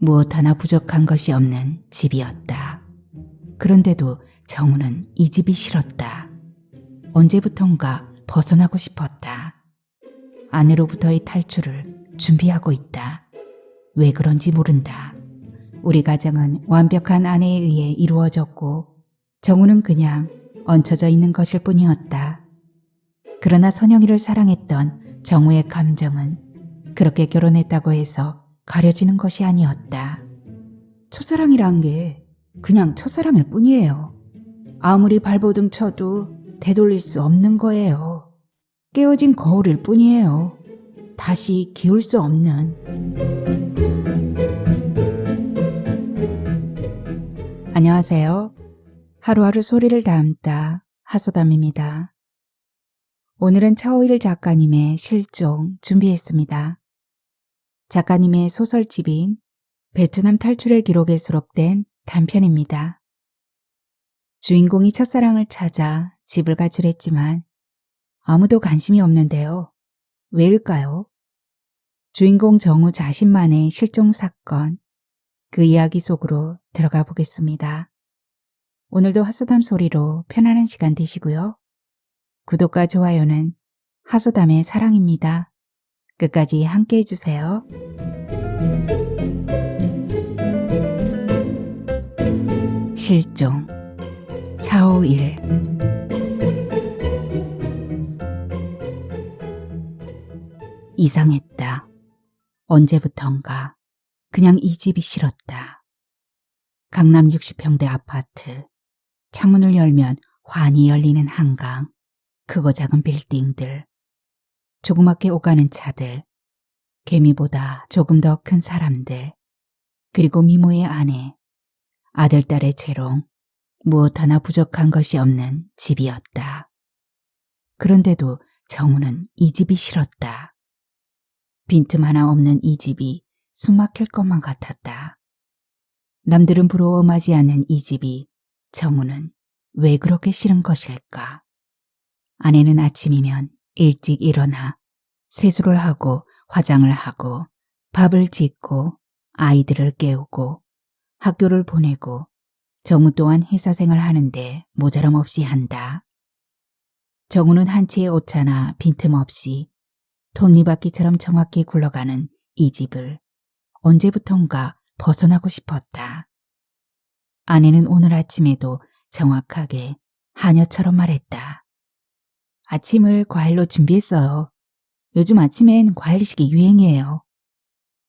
무엇 하나 부족한 것이 없는 집이었다. 그런데도 정우는 이 집이 싫었다. 언제부턴가 벗어나고 싶었다. 아내로부터의 탈출을 준비하고 있다. 왜 그런지 모른다. 우리 가정은 완벽한 아내에 의해 이루어졌고 정우는 그냥 얹혀져 있는 것일 뿐이었다. 그러나 선영이를 사랑했던 정우의 감정은 그렇게 결혼했다고 해서 가려지는 것이 아니었다. 첫사랑이란 게 그냥 첫사랑일 뿐이에요. 아무리 발버둥 쳐도 되돌릴 수 없는 거예요. 깨어진 거울일 뿐이에요. 다시 기울 수 없는. 안녕하세요. 하루하루 소리를 담다 하소담입니다. 오늘은 차오일 작가님의 실종 준비했습니다. 작가님의 소설집인 베트남 탈출의 기록에 수록된 단편입니다. 주인공이 첫사랑을 찾아 집을 가출했지만 아무도 관심이 없는데요. 왜일까요? 주인공 정우 자신만의 실종 사건, 그 이야기 속으로 들어가 보겠습니다. 오늘도 하소담 소리로 편안한 시간 되시고요. 구독과 좋아요는 하소담의 사랑입니다. 끝까지 함께 해주세요. 실종 차오일. 이상했다. 언제부턴가 그냥 이 집이 싫었다. 강남 60평대 아파트. 창문을 열면 환히 열리는 한강. 크고 작은 빌딩들. 조그맣게 오가는 차들. 개미보다 조금 더 큰 사람들. 그리고 미모의 아내. 아들, 딸의 재롱. 무엇 하나 부족한 것이 없는 집이었다. 그런데도 정우는 이 집이 싫었다. 빈틈 하나 없는 이 집이 숨막힐 것만 같았다. 남들은 부러워하지 않는 이 집이 정우는 왜 그렇게 싫은 것일까? 아내는 아침이면 일찍 일어나 세수를 하고 화장을 하고 밥을 짓고 아이들을 깨우고 학교를 보내고 정우 또한 회사 생활 하는데 모자람 없이 한다. 정우는 한 채의 오차나 빈틈 없이 톱니바퀴처럼 정확히 굴러가는 이 집을 언제부턴가 벗어나고 싶었다. 아내는 오늘 아침에도 정확하게 하녀처럼 말했다. 아침을 과일로 준비했어요. 요즘 아침엔 과일식이 유행이에요.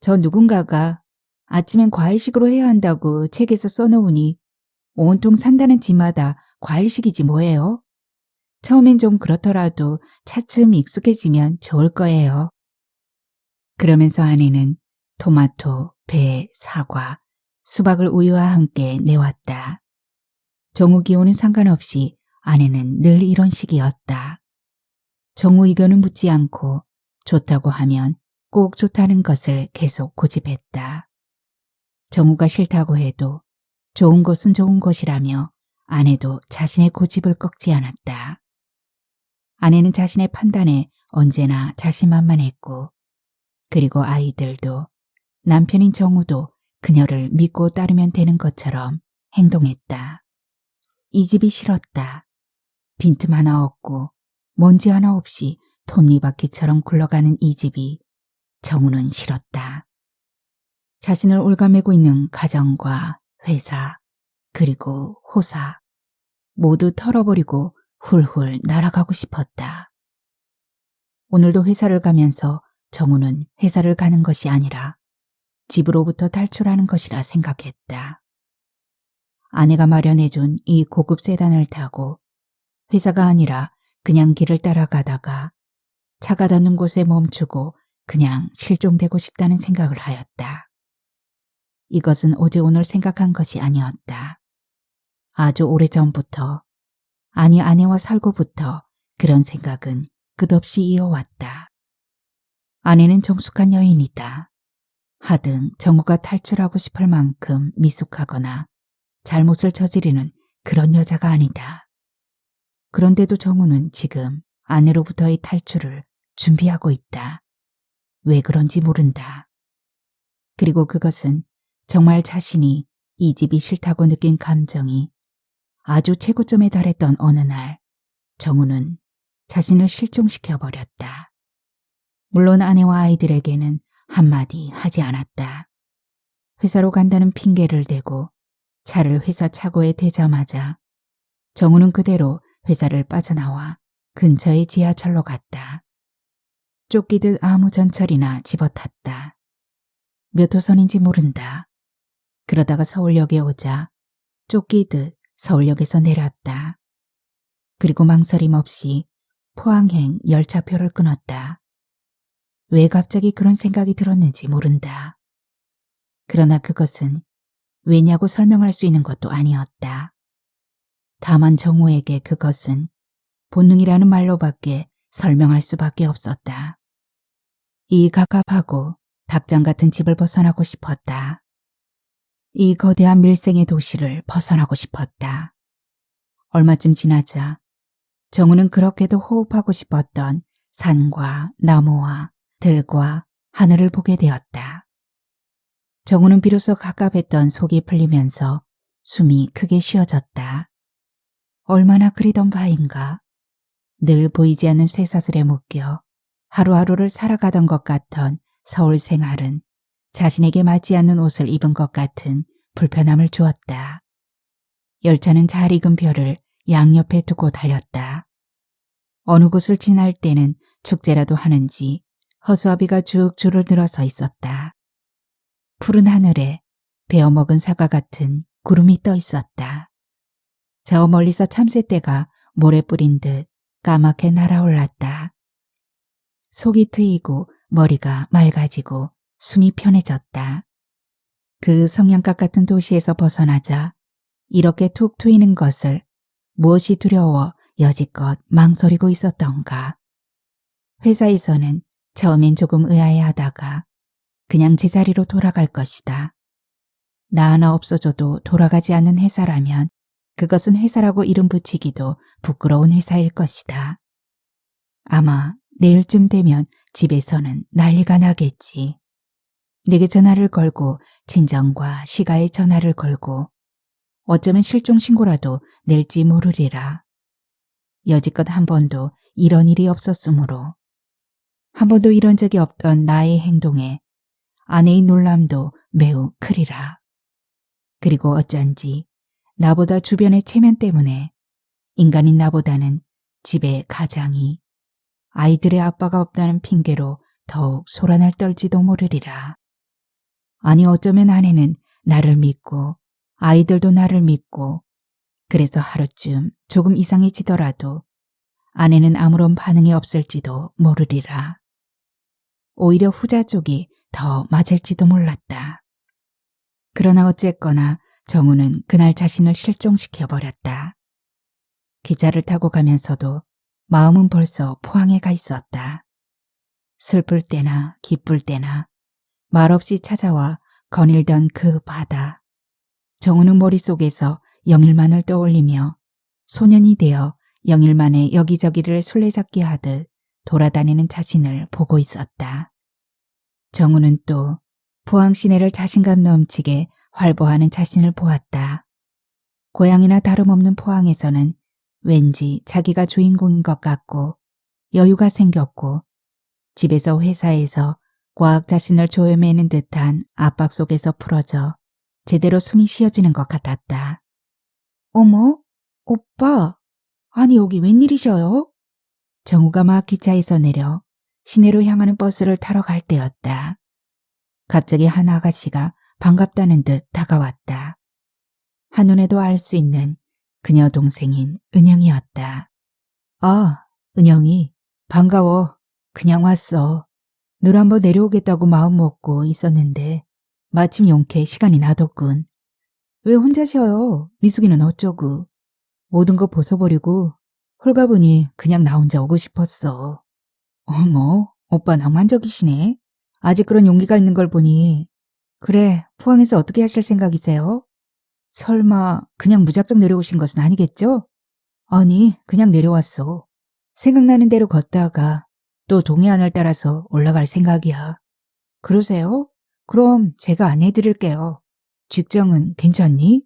저 누군가가 아침엔 과일식으로 해야 한다고 책에서 써놓으니 온통 산다는 집마다 과일식이지 뭐예요. 처음엔 좀 그렇더라도 차츰 익숙해지면 좋을 거예요. 그러면서 아내는 토마토, 배, 사과, 수박을 우유와 함께 내왔다. 정우 기호는 상관없이 아내는 늘 이런 식이었다. 정우 의견은 묻지 않고 좋다고 하면 꼭 좋다는 것을 계속 고집했다. 정우가 싫다고 해도 좋은 것은 좋은 것이라며 아내도 자신의 고집을 꺾지 않았다. 아내는 자신의 판단에 언제나 자신만만했고 그리고 아이들도 남편인 정우도 그녀를 믿고 따르면 되는 것처럼 행동했다. 이 집이 싫었다. 빈틈 하나 없고 먼지 하나 없이 톱니바퀴처럼 굴러가는 이 집이 정우는 싫었다. 자신을 올가매고 있는 가정과 회사 그리고 호사 모두 털어버리고 훌훌 날아가고 싶었다. 오늘도 회사를 가면서 정우는 회사를 가는 것이 아니라 집으로부터 탈출하는 것이라 생각했다. 아내가 마련해준 이 고급 세단을 타고 회사가 아니라 그냥 길을 따라가다가 차가 닿는 곳에 멈추고 그냥 실종되고 싶다는 생각을 하였다. 이것은 어제 오늘 생각한 것이 아니었다. 아주 오래전부터, 아니 아내와 살고부터 그런 생각은 끝없이 이어왔다. 아내는 정숙한 여인이다. 하등 정우가 탈출하고 싶을 만큼 미숙하거나 잘못을 저지르는 그런 여자가 아니다. 그런데도 정우는 지금 아내로부터의 탈출을 준비하고 있다. 왜 그런지 모른다. 그리고 그것은 정말 자신이 이 집이 싫다고 느낀 감정이 아주 최고점에 달했던 어느 날, 정우는 자신을 실종시켜버렸다. 물론 아내와 아이들에게는 한마디 하지 않았다. 회사로 간다는 핑계를 대고 차를 회사 차고에 대자마자 정우는 그대로 회사를 빠져나와 근처의 지하철로 갔다. 쫓기듯 아무 전철이나 집어탔다. 몇 호선인지 모른다. 그러다가 서울역에 오자 쫓기듯 서울역에서 내렸다. 그리고 망설임 없이 포항행 열차표를 끊었다. 왜 갑자기 그런 생각이 들었는지 모른다. 그러나 그것은 왜냐고 설명할 수 있는 것도 아니었다. 다만 정우에게 그것은 본능이라는 말로밖에 설명할 수밖에 없었다. 이 갑갑하고 닭장 같은 집을 벗어나고 싶었다. 이 거대한 밀생의 도시를 벗어나고 싶었다. 얼마쯤 지나자 정우는 그렇게도 호흡하고 싶었던 산과 나무와 들과 하늘을 보게 되었다. 정우는 비로소 갑갑했던 속이 풀리면서 숨이 크게 쉬어졌다. 얼마나 그리던 바인가. 늘 보이지 않는 쇠사슬에 묶여 하루하루를 살아가던 것 같던 서울 생활은 자신에게 맞지 않는 옷을 입은 것 같은 불편함을 주었다. 열차는 잘 익은 벼를 양옆에 두고 달렸다. 어느 곳을 지날 때는 축제라도 하는지 허수아비가 쭉 줄을 늘어서 있었다. 푸른 하늘에 베어먹은 사과 같은 구름이 떠 있었다. 저 멀리서 참새떼가 모래 뿌린 듯 까맣게 날아올랐다. 속이 트이고 머리가 맑아지고 숨이 편해졌다. 그 성냥갑 같은 도시에서 벗어나자 이렇게 툭 트이는 것을 무엇이 두려워 여지껏 망설이고 있었던가. 회사에서는 처음엔 조금 의아해하다가 그냥 제자리로 돌아갈 것이다. 나 하나 없어져도 돌아가지 않는 회사라면 그것은 회사라고 이름 붙이기도 부끄러운 회사일 것이다. 아마 내일쯤 되면 집에서는 난리가 나겠지. 내게 전화를 걸고 친정과 시가에 전화를 걸고 어쩌면 실종신고라도 낼지 모르리라. 여지껏 한 번도 이런 일이 없었으므로 한 번도 이런 적이 없던 나의 행동에 아내의 놀람도 매우 크리라. 그리고 어쩐지 나보다 주변의 체면 때문에 인간인 나보다는 집의 가장이 아이들의 아빠가 없다는 핑계로 더욱 소란을 떨지도 모르리라. 아니 어쩌면 아내는 나를 믿고 아이들도 나를 믿고 그래서 하루쯤 조금 이상해지더라도 아내는 아무런 반응이 없을지도 모르리라. 오히려 후자 쪽이 더 맞을지도 몰랐다. 그러나 어쨌거나 정우는 그날 자신을 실종시켜버렸다. 기차를 타고 가면서도 마음은 벌써 포항에 가 있었다. 슬플 때나 기쁠 때나 말없이 찾아와 거닐던 그 바다. 정우는 머릿속에서 영일만을 떠올리며 소년이 되어 영일만의 여기저기를 술래잡기 하듯 돌아다니는 자신을 보고 있었다. 정우는 또 포항 시내를 자신감 넘치게 활보하는 자신을 보았다. 고향이나 다름없는 포항에서는 왠지 자기가 주인공인 것 같고 여유가 생겼고 집에서 회사에서 꽉 자신을 조여매는 듯한 압박 속에서 풀어져 제대로 숨이 쉬어지는 것 같았다. 어머, 오빠, 아니 여기 웬일이셔요? 정우가 막 기차에서 내려 시내로 향하는 버스를 타러 갈 때였다. 갑자기 한 아가씨가 반갑다는 듯 다가왔다. 한눈에도 알 수 있는 그녀 동생인 은영이었다. 아, 은영이 반가워. 그냥 왔어. 늘 한번 내려오겠다고 마음 먹고 있었는데 마침 용케 시간이 나뒀군. 왜 혼자 쉬어요? 미숙이는 어쩌고. 모든 거 벗어버리고 홀가분히 그냥 나 혼자 오고 싶었어. 어머, 오빠 낭만적이시네. 아직 그런 용기가 있는 걸 보니. 그래, 포항에서 어떻게 하실 생각이세요? 설마 그냥 무작정 내려오신 것은 아니겠죠? 아니, 그냥 내려왔어. 생각나는 대로 걷다가 또 동해안을 따라서 올라갈 생각이야. 그러세요? 그럼 제가 안내해드릴게요. 직장은 괜찮니?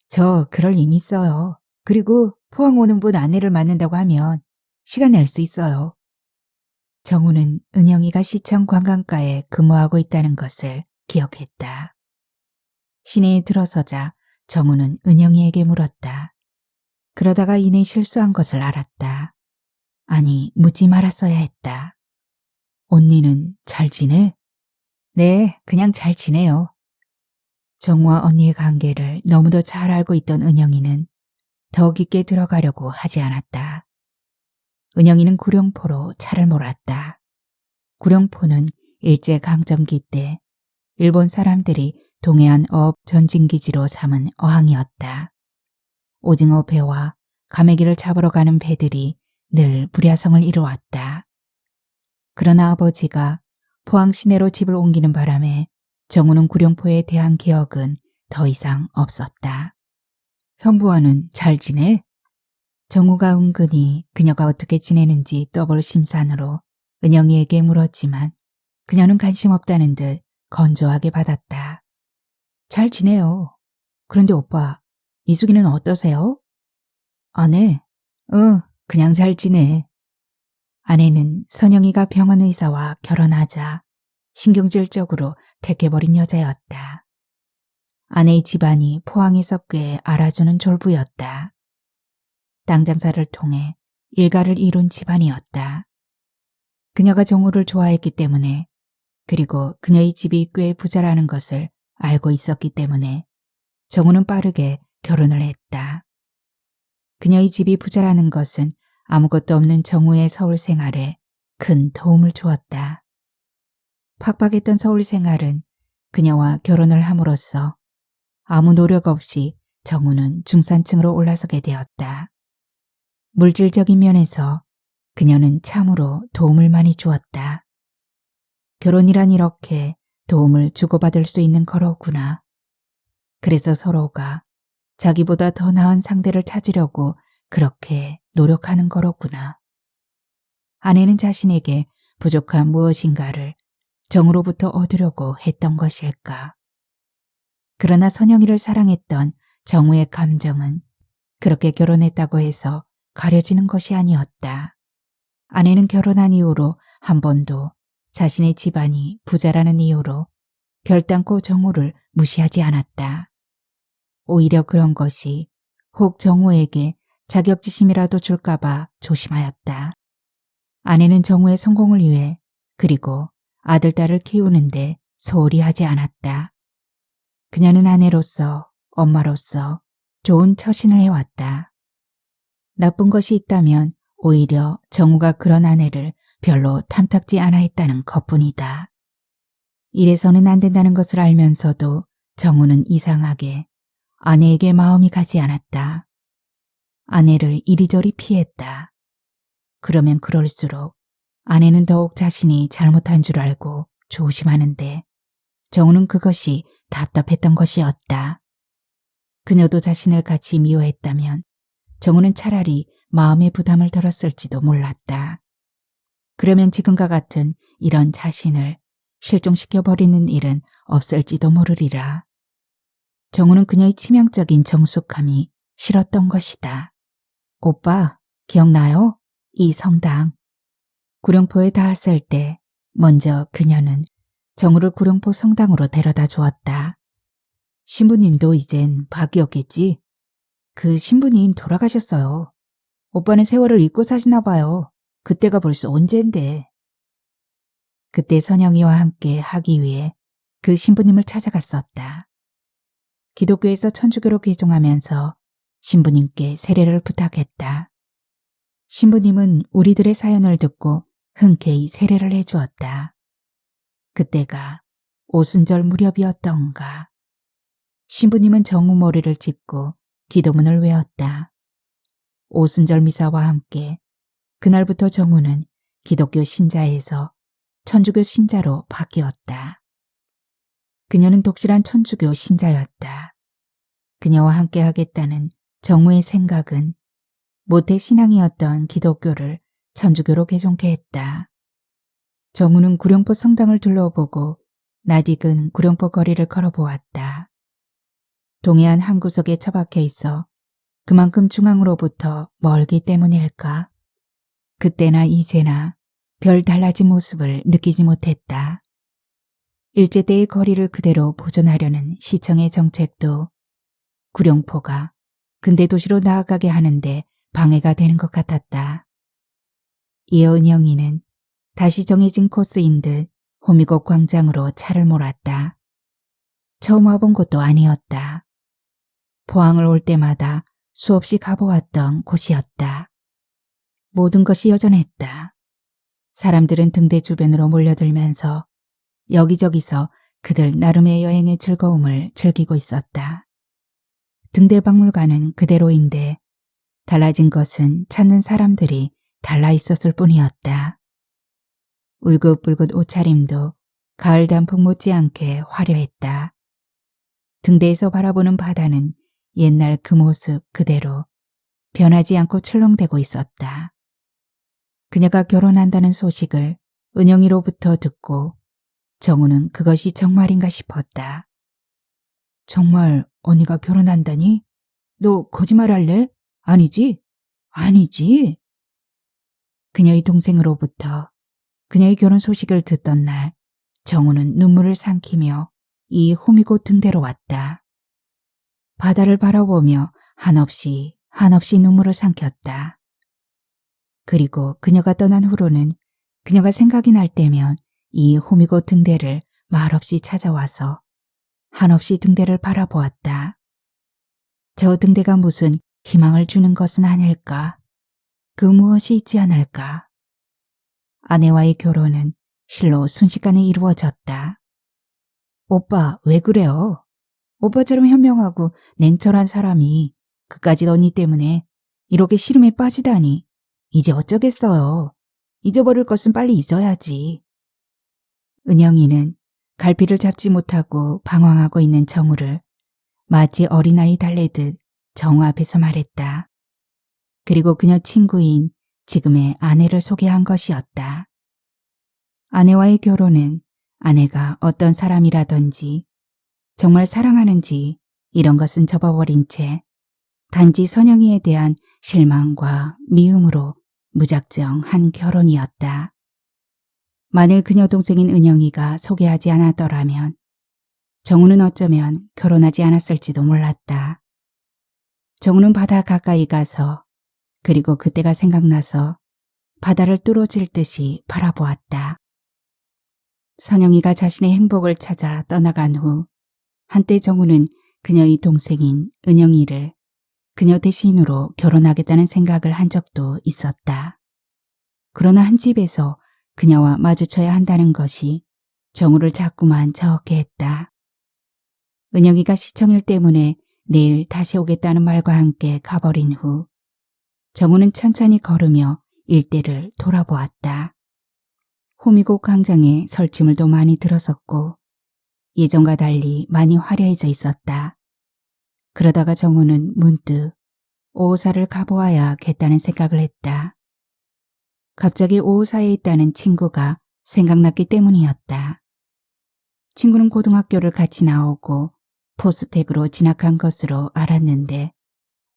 저 그럴 힘 있어요. 그리고 포항 오는 분 아내를 만난다고 하면 시간 낼 수 있어요. 정우는 은영이가 시청 관광가에 근무하고 있다는 것을 기억했다. 시내에 들어서자 정우는 은영이에게 물었다. 그러다가 이내 실수한 것을 알았다. 아니, 묻지 말았어야 했다. 언니는 잘 지내? 네, 그냥 잘 지내요. 정우와 언니의 관계를 너무도 잘 알고 있던 은영이는 더 깊게 들어가려고 하지 않았다. 은영이는 구룡포로 차를 몰았다. 구룡포는 일제강점기 때 일본 사람들이 동해안 어업 전진기지로 삼은 어항이었다. 오징어 배와 가메기를 잡으러 가는 배들이 늘 불야성을 이루었다. 그러나 아버지가 포항 시내로 집을 옮기는 바람에 정우는 구룡포에 대한 기억은 더 이상 없었다. 형부와는 잘 지내? 정우가 은근히 그녀가 어떻게 지내는지 떠볼 심산으로 은영이에게 물었지만 그녀는 관심 없다는 듯 건조하게 받았다. 잘 지내요. 그런데 오빠, 미숙이는 어떠세요? 아내? 그냥 잘 지내. 아내는 선영이가 병원 의사와 결혼하자 신경질적으로 택해버린 여자였다. 아내의 집안이 포항에서 꽤 알아주는 졸부였다. 땅 장사를 통해 일가를 이룬 집안이었다. 그녀가 정우를 좋아했기 때문에 그리고 그녀의 집이 꽤 부자라는 것을 알고 있었기 때문에 정우는 빠르게 결혼을 했다. 그녀의 집이 부자라는 것은 아무것도 없는 정우의 서울 생활에 큰 도움을 주었다. 팍팍했던 서울 생활은 그녀와 결혼을 함으로써 아무 노력 없이 정우는 중산층으로 올라서게 되었다. 물질적인 면에서 그녀는 참으로 도움을 많이 주었다. 결혼이란 이렇게 도움을 주고받을 수 있는 거로구나. 그래서 서로가 자기보다 더 나은 상대를 찾으려고 그렇게 노력하는 거로구나. 아내는 자신에게 부족한 무엇인가를 정으로부터 얻으려고 했던 것일까. 그러나 선영이를 사랑했던 정우의 감정은 그렇게 결혼했다고 해서 가려지는 것이 아니었다. 아내는 결혼한 이후로 한 번도 자신의 집안이 부자라는 이유로 결단코 정우를 무시하지 않았다. 오히려 그런 것이 혹 정우에게 자격지심이라도 줄까봐 조심하였다. 아내는 정우의 성공을 위해 그리고 아들, 딸을 키우는데 소홀히 하지 않았다. 그녀는 아내로서, 엄마로서 좋은 처신을 해왔다. 나쁜 것이 있다면 오히려 정우가 그런 아내를 별로 탐탁지 않아 했다는 것뿐이다. 이래서는 안 된다는 것을 알면서도 정우는 이상하게 아내에게 마음이 가지 않았다. 아내를 이리저리 피했다. 그러면 그럴수록 아내는 더욱 자신이 잘못한 줄 알고 조심하는데 정우는 그것이 답답했던 것이었다. 그녀도 자신을 같이 미워했다면 정우는 차라리 마음의 부담을 덜었을지도 몰랐다. 그러면 지금과 같은 이런 자신을 실종시켜버리는 일은 없을지도 모르리라. 정우는 그녀의 치명적인 정숙함이 싫었던 것이다. 오빠, 기억나요? 이 성당. 구룡포에 닿았을 때 먼저 그녀는 정우를 구룡포 성당으로 데려다 주었다. 신부님도 이젠 바뀌었겠지? 그 신부님 돌아가셨어요. 오빠는 세월을 잊고 사시나 봐요. 그때가 벌써 언젠데. 그때 선영이와 함께 하기 위해 그 신부님을 찾아갔었다. 기독교에서 천주교로 개종하면서 신부님께 세례를 부탁했다. 신부님은 우리들의 사연을 듣고 흔쾌히 세례를 해주었다. 그때가 오순절 무렵이었던가. 신부님은 정우 머리를 짚고 기도문을 외웠다. 오순절 미사와 함께 그날부터 정우는 기독교 신자에서 천주교 신자로 바뀌었다. 그녀는 독실한 천주교 신자였다. 그녀와 함께 하겠다는 정우의 생각은 모태 신앙이었던 기독교를 천주교로 개종케 했다. 정우는 구룡포 성당을 둘러보고 낯익은 구룡포 거리를 걸어보았다. 동해안 한 구석에 처박혀 있어 그만큼 중앙으로부터 멀기 때문일까? 그때나 이제나 별 달라진 모습을 느끼지 못했다. 일제 때의 거리를 그대로 보존하려는 시청의 정책도 구룡포가 근대 도시로 나아가게 하는데 방해가 되는 것 같았다. 이에 은영이는 다시 정해진 코스인 듯 호미곶 광장으로 차를 몰았다. 처음 와본 곳도 아니었다. 포항을 올 때마다 수없이 가보았던 곳이었다. 모든 것이 여전했다. 사람들은 등대 주변으로 몰려들면서 여기저기서 그들 나름의 여행의 즐거움을 즐기고 있었다. 등대 박물관은 그대로인데 달라진 것은 찾는 사람들이 달라 있었을 뿐이었다. 울긋불긋 옷차림도 가을 단풍 못지않게 화려했다. 등대에서 바라보는 바다는 옛날 그 모습 그대로 변하지 않고 출렁대고 있었다. 그녀가 결혼한다는 소식을 은영이로부터 듣고 정우는 그것이 정말인가 싶었다. 정말 언니가 결혼한다니? 너 거짓말할래? 아니지? 아니지? 그녀의 동생으로부터 그녀의 결혼 소식을 듣던 날 정우는 눈물을 삼키며 이 호미곶 등대로 왔다. 바다를 바라보며 한없이 눈물을 삼켰다. 그리고 그녀가 떠난 후로는 그녀가 생각이 날 때면 이 호미곶 등대를 말없이 찾아와서 한없이 등대를 바라보았다. 저 등대가 무슨 희망을 주는 것은 아닐까? 그 무엇이 있지 않을까? 아내와의 결혼은 실로 순식간에 이루어졌다. 오빠, 왜 그래요? 오빠처럼 현명하고 냉철한 사람이 그까짓 언니 때문에 이렇게 시름에 빠지다니. 이제 어쩌겠어요. 잊어버릴 것은 빨리 잊어야지. 은영이는 갈피를 잡지 못하고 방황하고 있는 정우를 마치 어린아이 달래듯 정우 앞에서 말했다. 그리고 그녀 친구인 지금의 아내를 소개한 것이었다. 아내와의 결혼은 아내가 어떤 사람이라든지 정말 사랑하는지 이런 것은 접어버린 채 단지 선영이에 대한 실망과 미움으로 무작정 한 결혼이었다. 만일 그녀 동생인 은영이가 소개하지 않았더라면 정우는 어쩌면 결혼하지 않았을지도 몰랐다. 정우는 바다 가까이 가서 그리고 그때가 생각나서 바다를 뚫어질 듯이 바라보았다. 선영이가 자신의 행복을 찾아 떠나간 후 한때 정우는 그녀의 동생인 은영이를 그녀 대신으로 결혼하겠다는 생각을 한 적도 있었다. 그러나 한 집에서 그녀와 마주쳐야 한다는 것이 정우를 자꾸만 저었게 했다. 은영이가 시청일 때문에 내일 다시 오겠다는 말과 함께 가버린 후 정우는 천천히 걸으며 일대를 돌아보았다. 호미곶 광장에 설치물도 많이 들어섰고 예전과 달리 많이 화려해져 있었다. 그러다가 정우는 문득 오호사를 가보아야겠다는 생각을 했다. 갑자기 오호사에 있다는 친구가 생각났기 때문이었다. 친구는 고등학교를 같이 나오고 포스텍으로 진학한 것으로 알았는데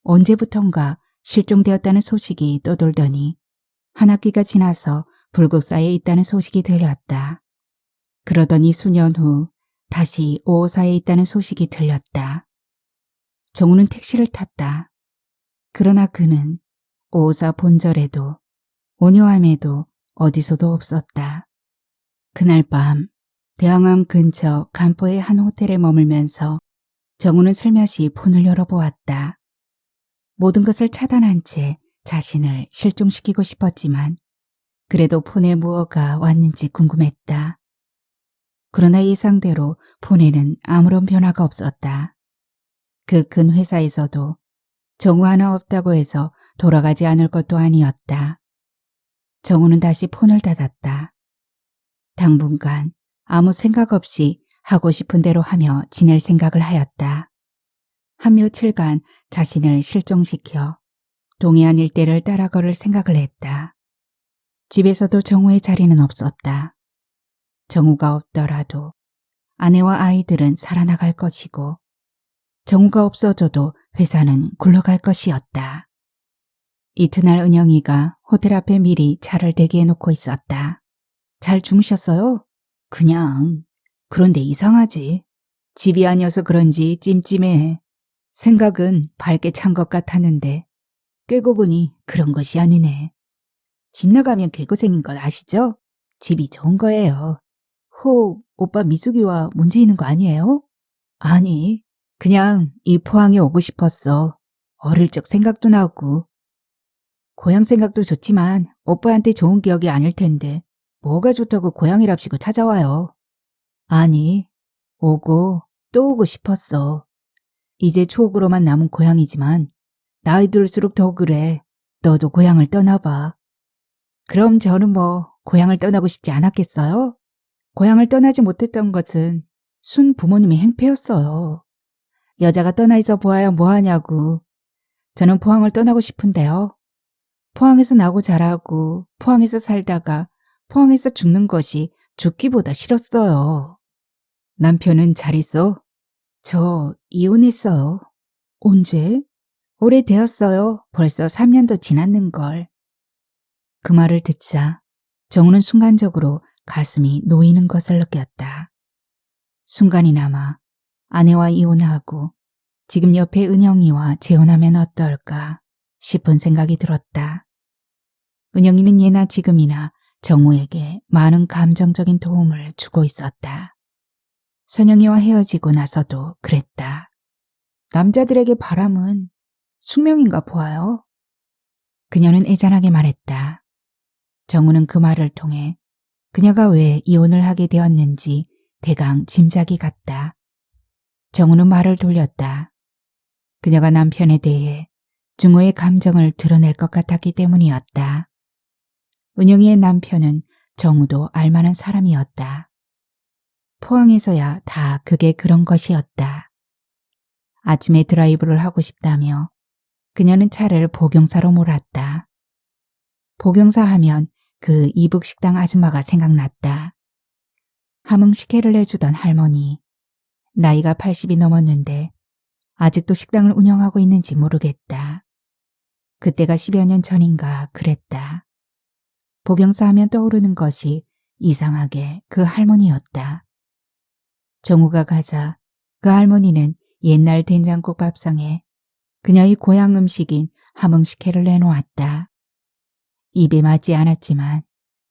언제부턴가 실종되었다는 소식이 떠돌더니 한 학기가 지나서 불국사에 있다는 소식이 들렸다. 그러더니 수년 후 다시 오호사에 있다는 소식이 들렸다. 정우는 택시를 탔다. 그러나 그는 오호사 본절에도 온요함에도 어디서도 없었다. 그날 밤 대왕암 근처 간포의 한 호텔에 머물면서 정우는 슬며시 폰을 열어보았다. 모든 것을 차단한 채 자신을 실종시키고 싶었지만 그래도 폰에 무엇가 왔는지 궁금했다. 그러나 예상대로 폰에는 아무런 변화가 없었다. 그 큰 회사에서도 정우 하나 없다고 해서 돌아가지 않을 것도 아니었다. 정우는 다시 폰을 닫았다. 당분간 아무 생각 없이 하고 싶은 대로 하며 지낼 생각을 하였다. 한 며칠간 자신을 실종시켜 동해안 일대를 따라 걸을 생각을 했다. 집에서도 정우의 자리는 없었다. 정우가 없더라도 아내와 아이들은 살아나갈 것이고 정우가 없어져도 회사는 굴러갈 것이었다. 이튿날 은영이가 호텔 앞에 미리 차를 대기해 놓고 있었다. 잘 주무셨어요? 그냥. 그런데 이상하지. 집이 아니어서 그런지 찜찜해. 생각은 밝게 찬 것 같았는데 깨고 보니 그런 것이 아니네. 집 나가면 개고생인 건 아시죠? 집이 좋은 거예요. 오빠 미숙이와 문제 있는 거 아니에요? 아니, 그냥 이 포항에 오고 싶었어. 어릴 적 생각도 나고. 고향 생각도 좋지만 오빠한테 좋은 기억이 아닐 텐데 뭐가 좋다고 고향이랍시고 찾아와요. 아니, 오고 또 오고 싶었어. 이제 추억으로만 남은 고향이지만 나이 들수록 더 그래. 너도 고향을 떠나봐. 그럼 저는 고향을 떠나고 싶지 않았겠어요? 고향을 떠나지 못했던 것은 순 부모님의 행패였어요. 여자가 떠나 있어 보아야 뭐하냐고. 저는 포항을 떠나고 싶은데요. 포항에서 나고 자라고 포항에서 살다가 포항에서 죽는 것이 죽기보다 싫었어요. 남편은 잘 있어? 저 이혼했어요. 언제? 오래되었어요. 벌써 3년도 지났는걸. 그 말을 듣자 정우는 순간적으로 가슴이 놓이는 것을 느꼈다. 순간이나마 아내와 이혼하고 지금 옆에 은영이와 재혼하면 어떨까 싶은 생각이 들었다. 은영이는 예나 지금이나 정우에게 많은 감정적인 도움을 주고 있었다. 선영이와 헤어지고 나서도 그랬다. 남자들에게 바람은 숙명인가 보아요. 그녀는 애잔하게 말했다. 정우는 그 말을 통해 그녀가 왜 이혼을 하게 되었는지 대강 짐작이 갔다. 정우는 말을 돌렸다. 그녀가 남편에 대해 증오의 감정을 드러낼 것 같았기 때문이었다. 은영이의 남편은 정우도 알만한 사람이었다. 포항에서야 다 그게 그런 것이었다. 아침에 드라이브를 하고 싶다며 그녀는 차를 복용사로 몰았다. 복용사 하면 그 이북식당 아줌마가 생각났다. 함흥식혜를 내주던 할머니. 나이가 80이 넘었는데 아직도 식당을 운영하고 있는지 모르겠다. 그때가 10여 년 전인가 그랬다. 복용사 하면 떠오르는 것이 이상하게 그 할머니였다. 정우가 가자 그 할머니는 옛날 된장국 밥상에 그녀의 고향 음식인 함흥식혜를 내놓았다. 입에 맞지 않았지만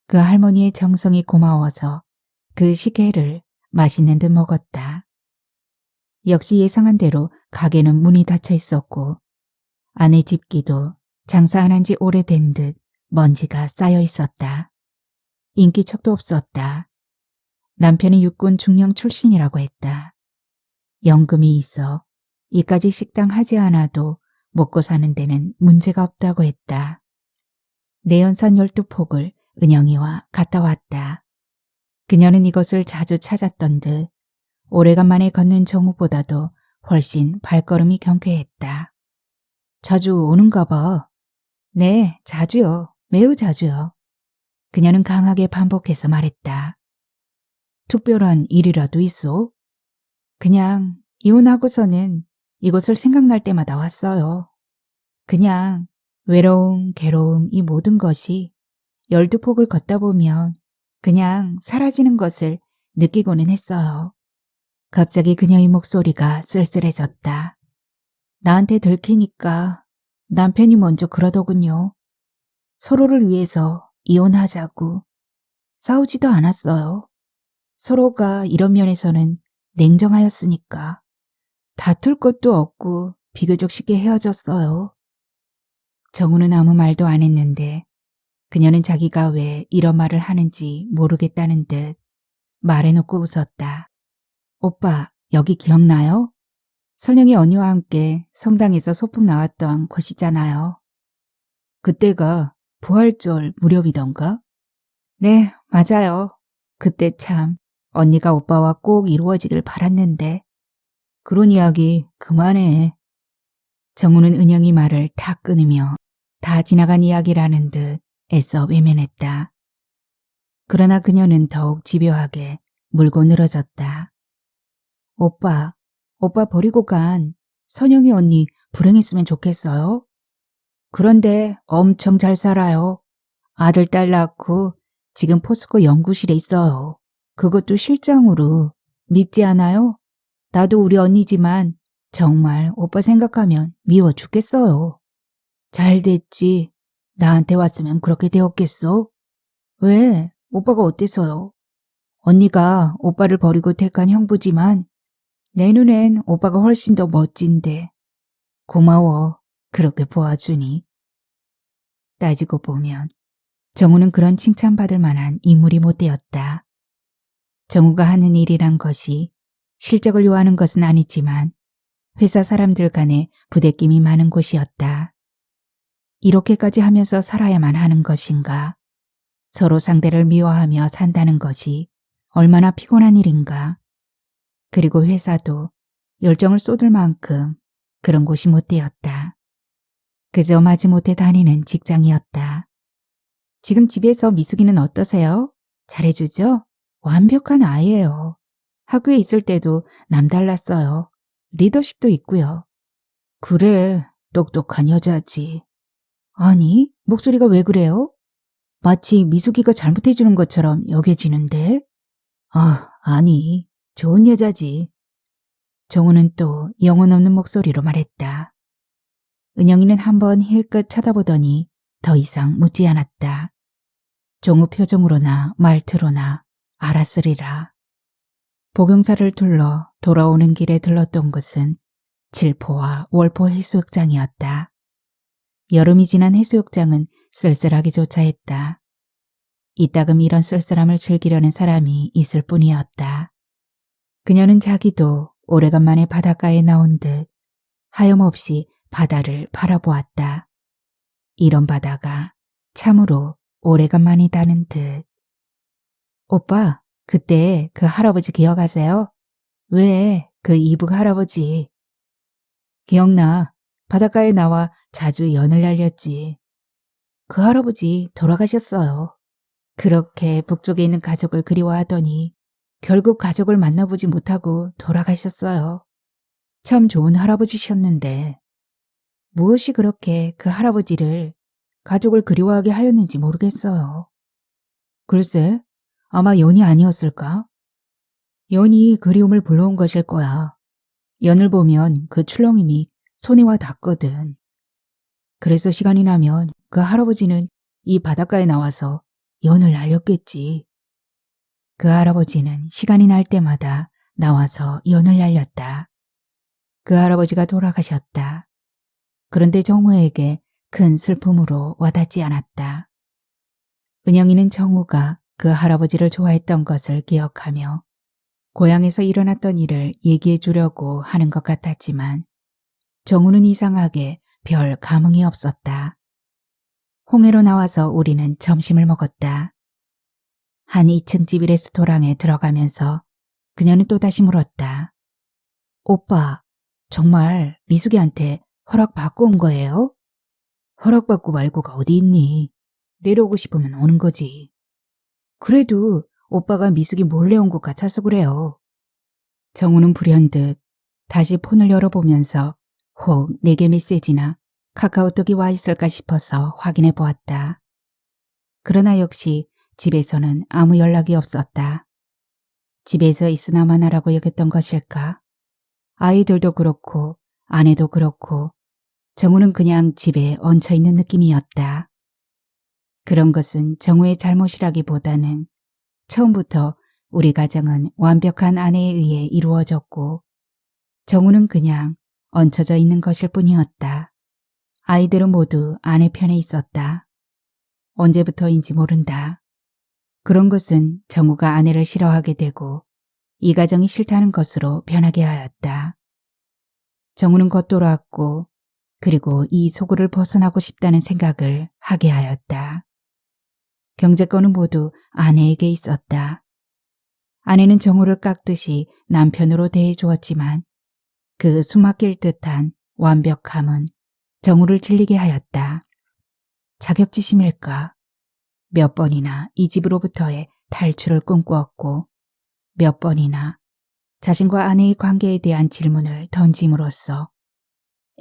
그 할머니의 정성이 고마워서 그 식혜를 맛있는 듯 먹었다. 역시 예상한 대로 가게는 문이 닫혀 있었고 안에 집기도 장사 안 한 지 오래된 듯 먼지가 쌓여 있었다. 인기척도 없었다. 남편이 육군 중령 출신이라고 했다. 연금이 있어 이까지 식당 하지 않아도 먹고 사는 데는 문제가 없다고 했다. 내연산 12폭을 은영이와 갔다 왔다. 그녀는 이것을 자주 찾았던 듯 오래간만에 걷는 정우보다도 훨씬 발걸음이 경쾌했다. 자주 오는가 봐. 네, 자주요. 매우 자주요. 그녀는 강하게 반복해서 말했다. 특별한 일이라도 있어? 그냥 이혼하고서는 이곳을 생각날 때마다 왔어요. 그냥 외로움, 괴로움 이 모든 것이 12폭을 걷다 보면 그냥 사라지는 것을 느끼고는 했어요. 갑자기 그녀의 목소리가 쓸쓸해졌다. 나한테 들키니까 남편이 먼저 그러더군요. 서로를 위해서 이혼하자고. 싸우지도 않았어요. 서로가 이런 면에서는 냉정하였으니까. 다툴 것도 없고 비교적 쉽게 헤어졌어요. 정우는 아무 말도 안 했는데 그녀는 자기가 왜 이런 말을 하는지 모르겠다는 듯 말해놓고 웃었다. 오빠, 여기 기억나요? 선영이 언니와 함께 성당에서 소풍 나왔던 곳이잖아요. 그때가 부활절 무렵이던가? 네, 맞아요. 그때 참 언니가 오빠와 꼭 이루어지길 바랐는데. 그런 이야기 그만해. 정우는 은영이 말을 다 끊으며 다 지나간 이야기라는 듯 애써 외면했다. 그러나 그녀는 더욱 집요하게 물고 늘어졌다. 오빠 버리고 간 선영이 언니 불행했으면 좋겠어요. 그런데 엄청 잘 살아요. 아들, 딸 낳고 지금 포스코 연구실에 있어요. 그것도 실장으로. 밉지 않아요? 나도 우리 언니지만 정말 오빠 생각하면 미워 죽겠어요. 잘 됐지. 나한테 왔으면 그렇게 되었겠어? 왜? 오빠가 어때서요? 언니가 오빠를 버리고 택한 형부지만 내 눈엔 오빠가 훨씬 더 멋진데. 고마워. 그렇게 보아주니. 따지고 보면 정우는 그런 칭찬받을 만한 인물이 못 되었다. 정우가 하는 일이란 것이 실적을 요하는 것은 아니지만 회사 사람들 간에 부대낌이 많은 곳이었다. 이렇게까지 하면서 살아야만 하는 것인가? 서로 상대를 미워하며 산다는 것이 얼마나 피곤한 일인가? 그리고 회사도 열정을 쏟을 만큼 그런 곳이 못 되었다. 그저 마지못해 다니는 직장이었다. 지금 집에서 미숙이는 어떠세요? 잘해주죠? 완벽한 아이예요. 학교에 있을 때도 남달랐어요. 리더십도 있고요. 그래, 똑똑한 여자지. 아니, 목소리가 왜 그래요? 마치 미숙이가 잘못해주는 것처럼 여겨지는데? 아, 아니, 좋은 여자지. 정우는 또 영혼 없는 목소리로 말했다. 은영이는 한번 힐끗 쳐다보더니 더 이상 묻지 않았다. 정우 표정으로나 말투로나 알았으리라. 복용사를 둘러 돌아오는 길에 들렀던 곳은 칠포와 월포 해수욕장이었다. 여름이 지난 해수욕장은 쓸쓸하기 조차했다. 이따금 이런 쓸쓸함을 즐기려는 사람이 있을 뿐이었다. 그녀는 자기도 오래간만에 바닷가에 나온 듯 하염없이 바다를 바라보았다. 이런 바다가 참으로 오래간만이다는 듯. 오빠, 그때 그 할아버지 기억하세요? 왜, 그 이북 할아버지. 기억나. 바닷가에 나와 자주 연을 날렸지. 그 할아버지 돌아가셨어요. 그렇게 북쪽에 있는 가족을 그리워하더니 결국 가족을 만나보지 못하고 돌아가셨어요. 참 좋은 할아버지셨는데 무엇이 그렇게 그 할아버지를 가족을 그리워하게 하였는지 모르겠어요. 글쎄, 아마 연이 아니었을까? 연이 그리움을 불러온 것일 거야. 연을 보면 그 출렁임이 손에 와 닿거든. 그래서 시간이 나면 그 할아버지는 이 바닷가에 나와서 연을 날렸겠지. 그 할아버지는 시간이 날 때마다 나와서 연을 날렸다. 그 할아버지가 돌아가셨다. 그런데 정우에게 큰 슬픔으로 와닿지 않았다. 은영이는 정우가 그 할아버지를 좋아했던 것을 기억하며 고향에서 일어났던 일을 얘기해 주려고 하는 것 같았지만 정우는 이상하게 별 감흥이 없었다. 홍해로 나와서 우리는 점심을 먹었다. 한 2층 집 레스토랑에 들어가면서 그녀는 또다시 물었다. 오빠, 정말 미숙이한테 허락받고 온 거예요? 허락받고 말고가 어디 있니? 내려오고 싶으면 오는 거지. 그래도 오빠가 미숙이 몰래 온 것 같아서 그래요. 정우는 불현듯 다시 폰을 열어보면서 혹 내게 메시지나 카카오톡이 와 있을까 싶어서 확인해 보았다. 그러나 역시 집에서는 아무 연락이 없었다. 집에서 있으나만 하라고 여겼던 것일까? 아이들도 그렇고 아내도 그렇고 정우는 그냥 집에 얹혀 있는 느낌이었다. 그런 것은 정우의 잘못이라기보다는 처음부터 우리 가정은 완벽한 아내에 의해 이루어졌고 정우는 그냥 얹혀져 있는 것일 뿐이었다. 아이들은 모두 아내 편에 있었다. 언제부터인지 모른다. 그런 것은 정우가 아내를 싫어하게 되고 이 가정이 싫다는 것으로 변하게 하였다. 정우는 겉돌아왔고 그리고 이 소굴을 벗어나고 싶다는 생각을 하게 하였다. 경제권은 모두 아내에게 있었다. 아내는 정우를 깎듯이 남편으로 대해주었지만 그 숨막힐 듯한 완벽함은 정우를 질리게 하였다. 자격지심일까? 몇 번이나 이 집으로부터의 탈출을 꿈꾸었고 몇 번이나 자신과 아내의 관계에 대한 질문을 던짐으로써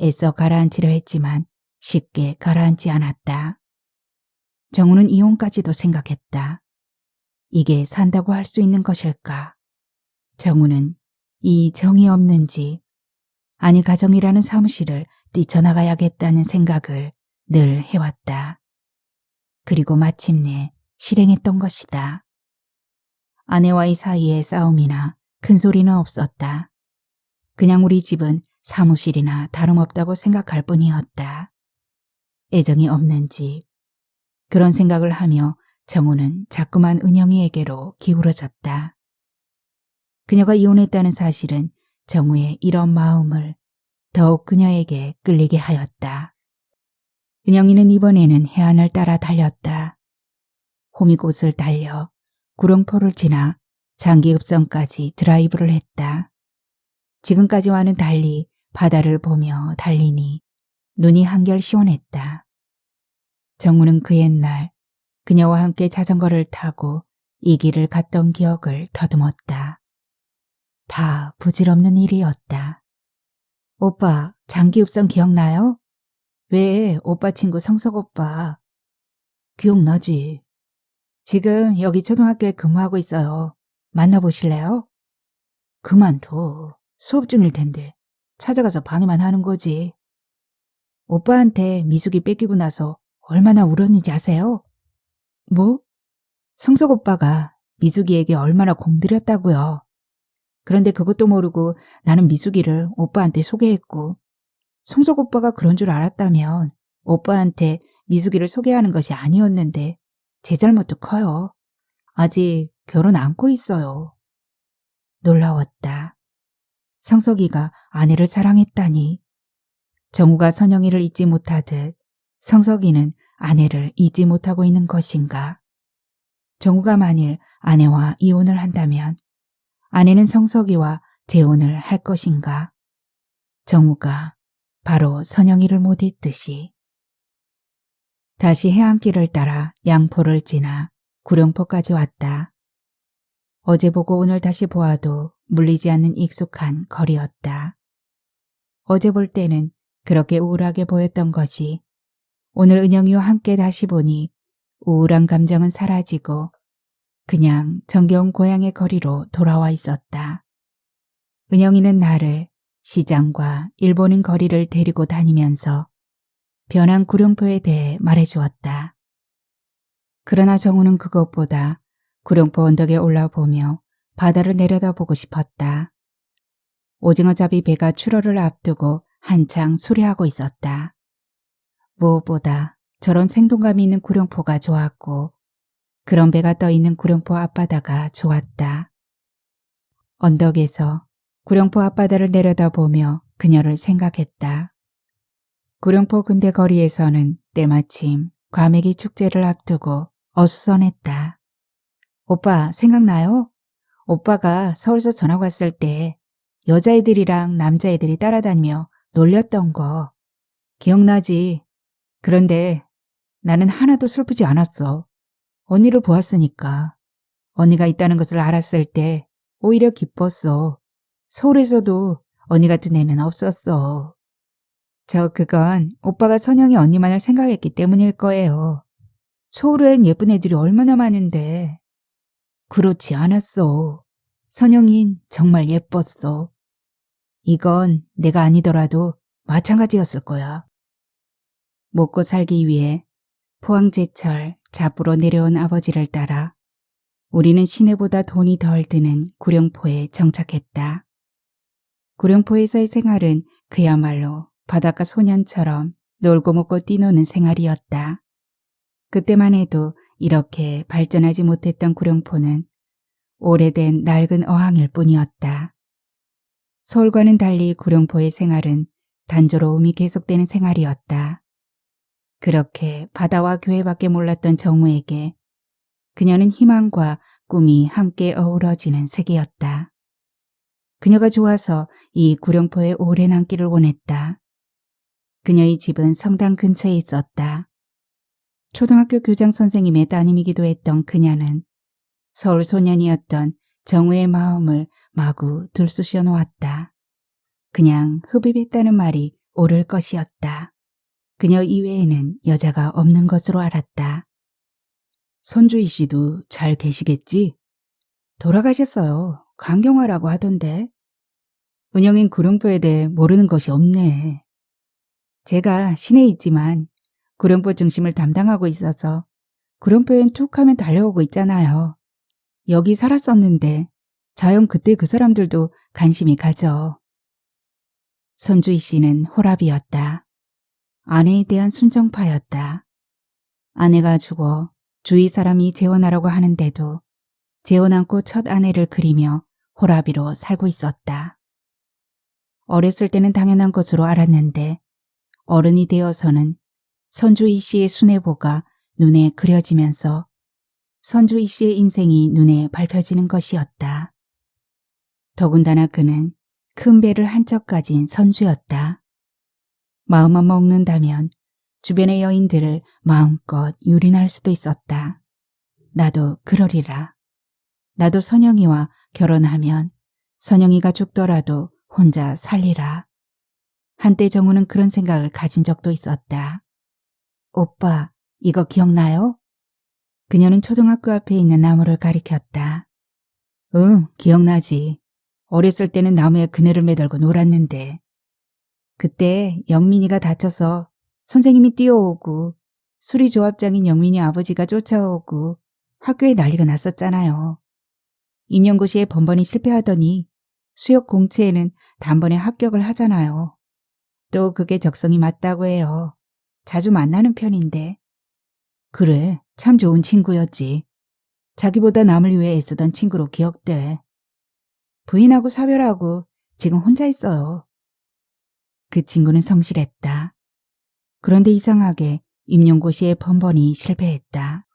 애써 가라앉히려 했지만 쉽게 가라앉지 않았다. 정우는 이혼까지도 생각했다. 이게 산다고 할 수 있는 것일까? 정우는 이 정이 없는지, 아니 가정이라는 사무실을 뛰쳐나가야겠다는 생각을 늘 해왔다. 그리고 마침내 실행했던 것이다. 아내와의 사이에 싸움이나 큰 소리는 없었다. 그냥 우리 집은 사무실이나 다름없다고 생각할 뿐이었다. 애정이 없는 집. 그런 생각을 하며 정우는 자꾸만 은영이에게로 기울어졌다. 그녀가 이혼했다는 사실은 정우의 이런 마음을 더욱 그녀에게 끌리게 하였다. 은영이는 이번에는 해안을 따라 달렸다. 호미곶을 달려 구룡포를 지나 장기읍성까지 드라이브를 했다. 지금까지와는 달리 바다를 보며 달리니 눈이 한결 시원했다. 정우는 그 옛날 그녀와 함께 자전거를 타고 이 길을 갔던 기억을 더듬었다. 다 부질없는 일이었다. 오빠, 장기읍성 기억나요? 왜, 오빠 친구 성석 오빠. 기억나지? 지금 여기 초등학교에 근무하고 있어요. 만나보실래요? 그만둬. 수업 중일 텐데. 찾아가서 방해만 하는 거지. 오빠한테 미숙이 뺏기고 나서 얼마나 울었는지 아세요? 뭐? 성석 오빠가 미숙이에게 얼마나 공들였다고요. 그런데 그것도 모르고 나는 미숙이를 오빠한테 소개했고, 성석 오빠가 그런 줄 알았다면 오빠한테 미숙이를 소개하는 것이 아니었는데 제 잘못도 커요. 아직 결혼 안고 있어요. 놀라웠다. 성석이가 아내를 사랑했다니. 정우가 선영이를 잊지 못하듯 성석이는 아내를 잊지 못하고 있는 것인가. 정우가 만일 아내와 이혼을 한다면 아내는 성석이와 재혼을 할 것인가. 정우가 바로 선영이를 못 잊듯이. 다시 해안길을 따라 양포를 지나 구룡포까지 왔다. 어제 보고 오늘 다시 보아도 물리지 않는 익숙한 거리였다. 어제 볼 때는 그렇게 우울하게 보였던 것이 오늘 은영이와 함께 다시 보니 우울한 감정은 사라지고 그냥 정겨운 고향의 거리로 돌아와 있었다. 은영이는 나를 시장과 일본인 거리를 데리고 다니면서 변한 구룡포에 대해 말해주었다. 그러나 정우는 그것보다 구룡포 언덕에 올라보며 바다를 내려다보고 싶었다. 오징어잡이 배가 출어를 앞두고 한창 수리하고 있었다. 무엇보다 저런 생동감이 있는 구룡포가 좋았고 그런 배가 떠있는 구룡포 앞바다가 좋았다. 언덕에서 구룡포 앞바다를 내려다보며 그녀를 생각했다. 구룡포 근대 거리에서는 때마침 과메기 축제를 앞두고 어수선했다. 오빠 생각나요? 오빠가 서울서 전학 왔을 때 여자애들이랑 남자애들이 따라다니며 놀렸던 거 기억나지? 그런데 나는 하나도 슬프지 않았어. 언니를 보았으니까. 언니가 있다는 것을 알았을 때 오히려 기뻤어. 서울에서도 언니 같은 애는 없었어. 그건 오빠가 선영이 언니만을 생각했기 때문일 거예요. 서울엔 예쁜 애들이 얼마나 많은데. 그렇지 않았어. 선영인 정말 예뻤어. 이건 내가 아니더라도 마찬가지였을 거야. 먹고 살기 위해 포항제철 잡으러 내려온 아버지를 따라 우리는 시내보다 돈이 덜 드는 구룡포에 정착했다. 구룡포에서의 생활은 그야말로 바닷가 소년처럼 놀고 먹고 뛰노는 생활이었다. 그때만 해도 이렇게 발전하지 못했던 구룡포는 오래된 낡은 어항일 뿐이었다. 서울과는 달리 구룡포의 생활은 단조로움이 계속되는 생활이었다. 그렇게 바다와 교회밖에 몰랐던 정우에게 그녀는 희망과 꿈이 함께 어우러지는 세계였다. 그녀가 좋아서 이 구룡포에 오래 남기를 원했다. 그녀의 집은 성당 근처에 있었다. 초등학교 교장 선생님의 따님이기도 했던 그녀는 서울 소년이었던 정우의 마음을 마구 들쑤셔 놓았다. 그냥 흡입했다는 말이 오를 것이었다. 그녀 이외에는 여자가 없는 것으로 알았다. 선주희 씨도 잘 계시겠지? 돌아가셨어요. 강경화라고 하던데. 은영인 구룡포에 대해 모르는 것이 없네. 제가 시내에 있지만 구룡포 중심을 담당하고 있어서 구룡포엔 툭 하면 달려오고 있잖아요. 여기 살았었는데 자연 그때 그 사람들도 관심이 가죠. 선주희 씨는 호랍이었다. 아내에 대한 순정파였다. 아내가 죽어 주위 사람이 재혼하라고 하는데도 재혼 않고 첫 아내를 그리며 호랍이로 살고 있었다. 어렸을 때는 당연한 것으로 알았는데 어른이 되어서는 선주희 씨의 순애보가 눈에 그려지면서 선주희 씨의 인생이 눈에 밟혀지는 것이었다. 더군다나 그는 큰 배를 한척 가진 선주였다. 마음만 먹는다면 주변의 여인들을 마음껏 유린할 수도 있었다. 나도 그러리라. 나도 선영이와 결혼하면 선영이가 죽더라도 혼자 살리라. 한때 정우는 그런 생각을 가진 적도 있었다. 오빠, 이거 기억나요? 그녀는 초등학교 앞에 있는 나무를 가리켰다. 응, 기억나지. 어렸을 때는 나무에 그네를 매달고 놀았는데. 그때 영민이가 다쳐서 선생님이 뛰어오고 수리조합장인 영민이 아버지가 쫓아오고 학교에 난리가 났었잖아요. 임용고시에 번번이 실패하더니 수yok 공채에는 단번에 합격을 하잖아요. 또 그게 적성이 맞다고 해요. 자주 만나는 편인데. 그래, 참 좋은 친구였지. 자기보다 남을 위해 애쓰던 친구로 기억돼. 부인하고 사별하고 지금 혼자 있어요. 그 친구는 성실했다. 그런데 이상하게 임용고시에 번번이 실패했다.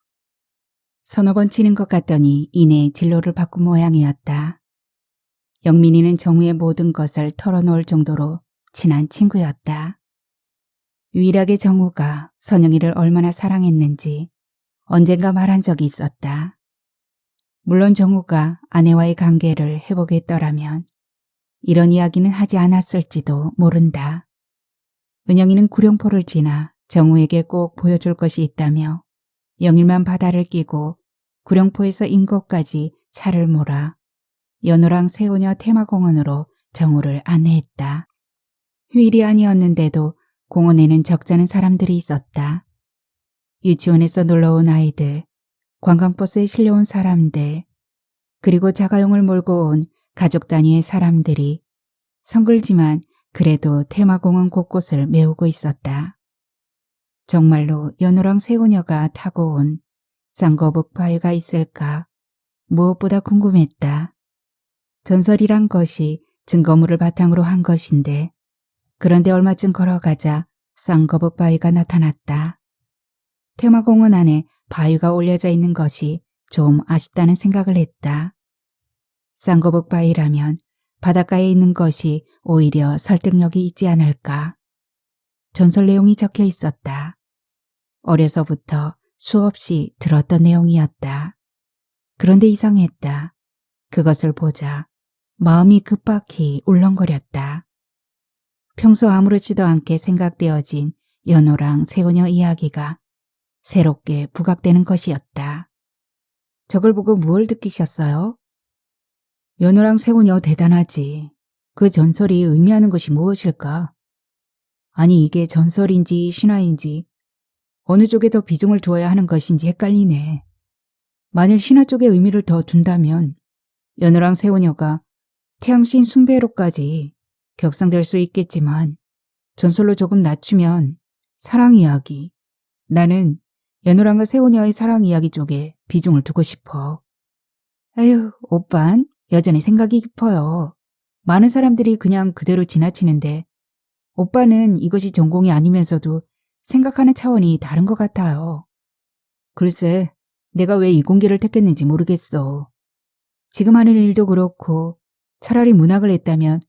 서너 번 치는 것 같더니 이내 진로를 바꾼 모양이었다. 영민이는 정우의 모든 것을 털어놓을 정도로 친한 친구였다. 유일하게 정우가 선영이를 얼마나 사랑했는지 언젠가 말한 적이 있었다. 물론 정우가 아내와의 관계를 회복했더라면 이런 이야기는 하지 않았을지도 모른다. 은영이는 구룡포를 지나 정우에게 꼭 보여줄 것이 있다며 영일만 바다를 끼고 구룡포에서 인거까지 차를 몰아 연호랑 새우녀 테마공원으로 정우를 안내했다. 휴일이 아니었는데도 공원에는 적잖은 사람들이 있었다. 유치원에서 놀러온 아이들, 관광버스에 실려온 사람들, 그리고 자가용을 몰고 온 가족 단위의 사람들이 성글지만 그래도 테마공원 곳곳을 메우고 있었다. 정말로 연호랑 새우녀가 타고 온 쌍거북 바위가 있을까 무엇보다 궁금했다. 전설이란 것이 증거물을 바탕으로 한 것인데 그런데 얼마쯤 걸어가자 쌍거북 바위가 나타났다. 테마공원 안에 바위가 올려져 있는 것이 좀 아쉽다는 생각을 했다. 쌍거북 바위라면 바닷가에 있는 것이 오히려 설득력이 있지 않을까. 전설 내용이 적혀 있었다. 어려서부터 수없이 들었던 내용이었다. 그런데 이상했다. 그것을 보자 마음이 급박히 울렁거렸다. 평소 아무렇지도 않게 생각되어진 연호랑 새우녀 이야기가 새롭게 부각되는 것이었다. 저걸 보고 무얼 느끼셨어요? 연호랑 새우녀 대단하지. 그 전설이 의미하는 것이 무엇일까? 아니 이게 전설인지 신화인지 어느 쪽에 더 비중을 두어야 하는 것인지 헷갈리네. 만일 신화 쪽에 의미를 더 둔다면 연호랑 새우녀가 태양신 숭배로까지 격상될 수 있겠지만 전설로 조금 낮추면 사랑 이야기. 나는 연호랑과 새우녀의 사랑 이야기 쪽에 비중을 두고 싶어. 에휴, 오빤 여전히 생각이 깊어요. 많은 사람들이 그냥 그대로 지나치는데 오빠는 이것이 전공이 아니면서도 생각하는 차원이 다른 것 같아요. 글쎄, 내가 왜 이공계를 택했는지 모르겠어. 지금 하는 일도 그렇고 차라리 문학을 했다면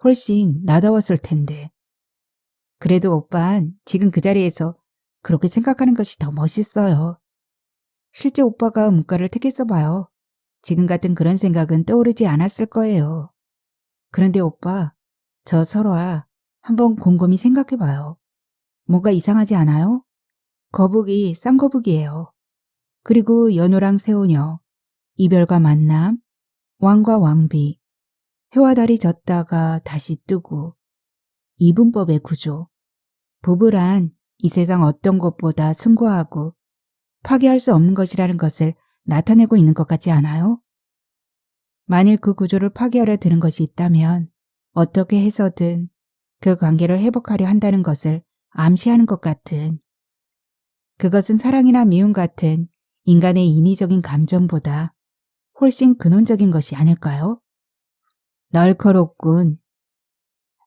훨씬 나다웠을 텐데. 그래도 오빤 지금 그 자리에서 그렇게 생각하는 것이 더 멋있어요. 실제 오빠가 문과를 택했어 봐요. 지금 같은 그런 생각은 떠오르지 않았을 거예요. 그런데 오빠, 저 설화 한번 곰곰이 생각해봐요. 뭔가 이상하지 않아요? 거북이, 쌍거북이에요. 그리고 연호랑 새우녀, 이별과 만남, 왕과 왕비, 해와 달이 졌다가 다시 뜨고, 이분법의 구조. 부부란 이 세상 어떤 것보다 숭고하고 파괴할 수 없는 것이라는 것을 나타내고 있는 것 같지 않아요? 만일 그 구조를 파괴하려 드는 것이 있다면 어떻게 해서든 그 관계를 회복하려 한다는 것을 암시하는 것 같은, 그것은 사랑이나 미움 같은 인간의 인위적인 감정보다 훨씬 근원적인 것이 아닐까요? 날카롭군.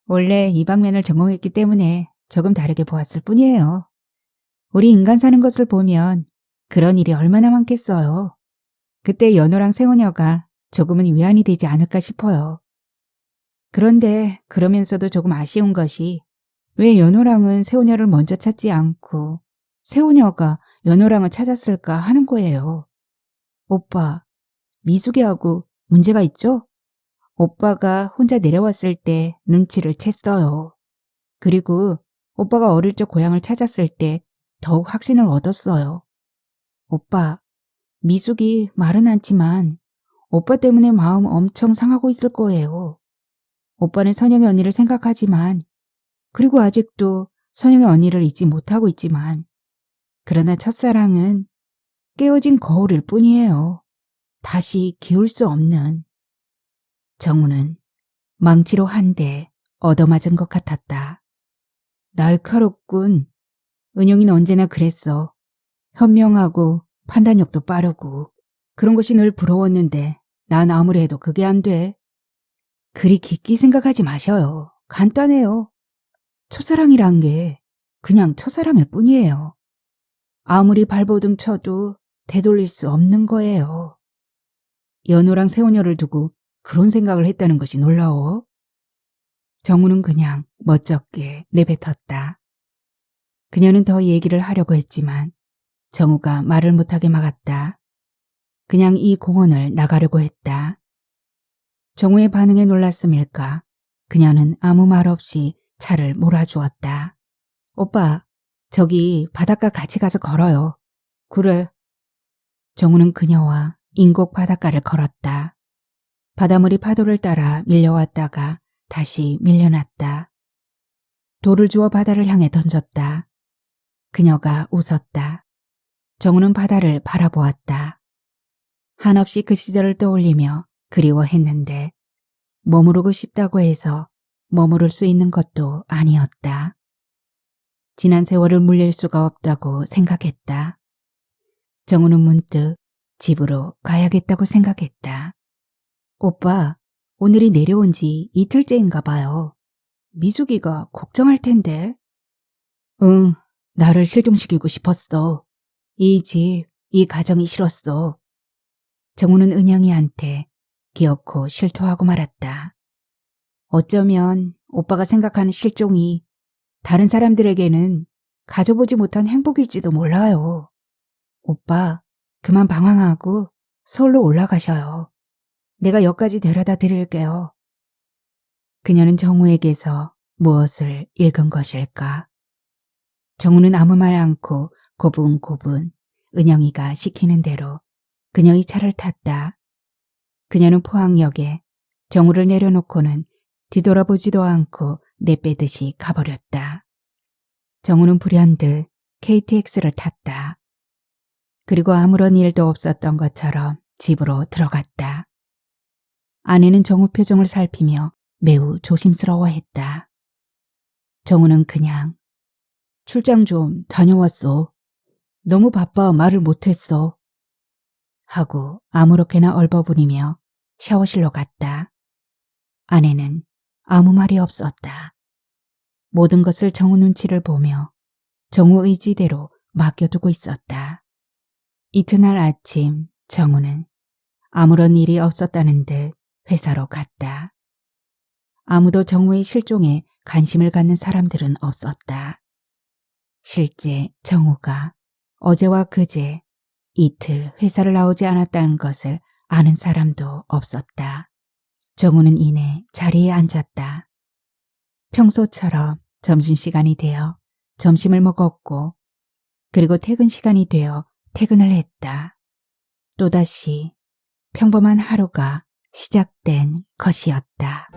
원래 이 방면을 전공했기 때문에 조금 다르게 보았을 뿐이에요. 우리 인간 사는 것을 보면 그런 일이 얼마나 많겠어요. 그때 연호랑 세호녀가 조금은 위안이 되지 않을까 싶어요. 그런데 그러면서도 조금 아쉬운 것이 왜 연호랑은 세호녀를 먼저 찾지 않고 세호녀가 연호랑을 찾았을까 하는 거예요. 오빠, 미숙이하고 문제가 있죠? 오빠가 혼자 내려왔을 때 눈치를 챘어요. 그리고 오빠가 어릴 적 고향을 찾았을 때 더욱 확신을 얻었어요. 오빠, 미숙이 말은 않지만 오빠 때문에 마음 엄청 상하고 있을 거예요. 오빠는 선영이 언니를 생각하지만, 그리고 아직도 선영이 언니를 잊지 못하고 있지만, 그러나 첫사랑은 깨어진 거울일 뿐이에요. 다시 기울 수 없는. 정우는 망치로 한 대 얻어맞은 것 같았다. 날카롭군. 은영이는 언제나 그랬어. 현명하고 판단력도 빠르고 그런 것이 늘 부러웠는데 난 아무리 해도 그게 안 돼. 그리 깊게 생각하지 마셔요. 간단해요. 첫사랑이란 게 그냥 첫사랑일 뿐이에요. 아무리 발버둥 쳐도 되돌릴 수 없는 거예요. 연호랑 세호녀를 두고 그런 생각을 했다는 것이 놀라워. 정우는 그냥 멋쩍게 내뱉었다. 그녀는 더 얘기를 하려고 했지만 정우가 말을 못하게 막았다. 그냥 이 공원을 나가려고 했다. 정우의 반응에 놀랐음일까? 그녀는 아무 말 없이 차를 몰아주었다. 오빠, 저기 바닷가 같이 가서 걸어요. 그래. 정우는 그녀와 인곡 바닷가를 걸었다. 바닷물이 파도를 따라 밀려왔다가 다시 밀려났다. 돌을 주워 바다를 향해 던졌다. 그녀가 웃었다. 정우는 바다를 바라보았다. 한없이 그 시절을 떠올리며 그리워했는데 머무르고 싶다고 해서 머무를 수 있는 것도 아니었다. 지난 세월을 물릴 수가 없다고 생각했다. 정우는 문득 집으로 가야겠다고 생각했다. 오빠, 오늘이 내려온 지 이틀째인가 봐요. 미숙이가 걱정할 텐데. 응, 나를 실종시키고 싶었어. 이 집, 이 가정이 싫었어. 정우는 은영이한테 기어코 실토하고 말았다. 어쩌면 오빠가 생각하는 실종이 다른 사람들에게는 가져보지 못한 행복일지도 몰라요. 오빠, 그만 방황하고 서울로 올라가셔요. 내가 역까지 데려다 드릴게요. 그녀는 정우에게서 무엇을 읽은 것일까? 정우는 아무 말 않고 고분고분 은영이가 시키는 대로 그녀의 차를 탔다. 그녀는 포항역에 정우를 내려놓고는 뒤돌아보지도 않고 내빼듯이 가버렸다. 정우는 불현듯 KTX를 탔다. 그리고 아무런 일도 없었던 것처럼 집으로 들어갔다. 아내는 정우 표정을 살피며 매우 조심스러워했다. 정우는 그냥 출장 좀 다녀왔어. 너무 바빠 말을 못했어. 하고 아무렇게나 얼버무리며 샤워실로 갔다. 아내는 아무 말이 없었다. 모든 것을 정우 눈치를 보며 정우 의지대로 맡겨두고 있었다. 이튿날 아침 정우는 아무런 일이 없었다는 듯 회사로 갔다. 아무도 정우의 실종에 관심을 갖는 사람들은 없었다. 실제 정우가 어제와 그제 이틀 회사를 나오지 않았다는 것을 아는 사람도 없었다. 정우는 이내 자리에 앉았다. 평소처럼 점심시간이 되어 점심을 먹었고, 그리고 퇴근 시간이 되어 퇴근을 했다. 또다시 평범한 하루가 시작된 것이었다.